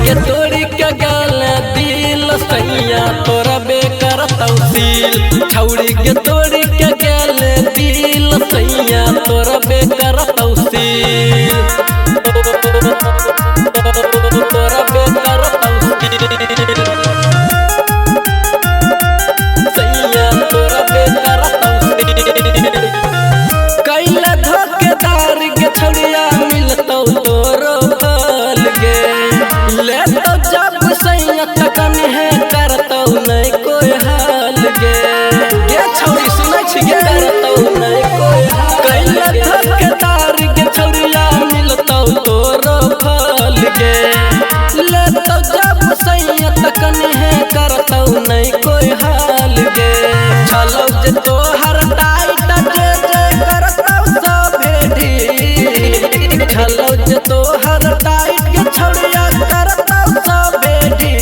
के तोड़ी के गाल दिल सैया तोरा बेकर तौसील छौड़ी के तोड़ी के गाल दिल सैया तोरा बेकर तौसील तोरा बेकर तौसील सैया तोरा बेकर तौसील कैला धोखेदार के छौड़िया मिलतौ तोरो फल गे ले तो जब सैया तकन है करतौ नहीं कोई हाल गे छौड़ी सुनै छी गे करतौ नहीं कोई हाल कैला धोखेदार के छौड़िया मिलतौ तोरो फल गे ले तो जब सैया तकन है करतौ नहीं कोई हाल गे चलो जे तोहर टाइट जे करतौ सब भेड़ी चलो जे तोहर टाइट के छौड़िया करतौ सब भेड़ी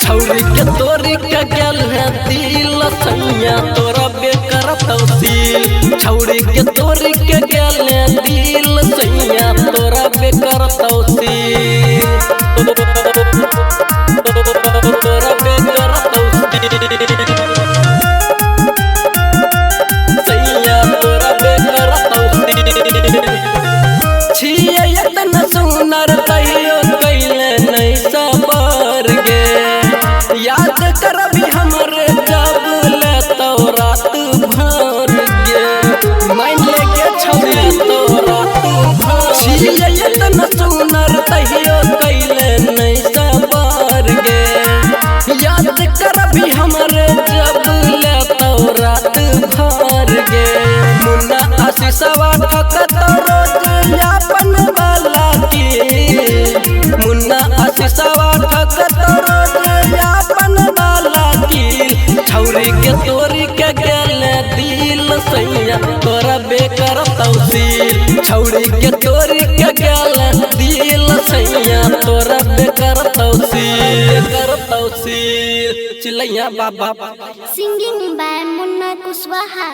छौड़ी के तोरी के गेल है दिल सैया तोरा बेकर तौसील छौड़ी के तोरी के गेल है दिल सैया तोरा बेकर तौसील तोरा बेकर तौसील सैया तोरा बेकर तौसील छिए इतना सुनर तैयो कैले नहीं सबर गे याद करबी हमरे जब ले तो रात भर गे मान ले के छौड़ी तो रात भर छिए इतना सुनर तैयो कैले नहीं सबर गे याद करबी हमरे जब ले तो रात भर गे मुन्ना आशीषवा ठकत रोज यापन वाला की मुन्ना आशीषवा ठकत रोज यापन वाला की छौड़ी के तोरी के गेल दिल सैया तोरा बेकर तौसील छौड़ी के तोरी के गेल दिल सैया तोरा बेकर तौसील चिलैया बाबा Singing by Munna Kuswaha.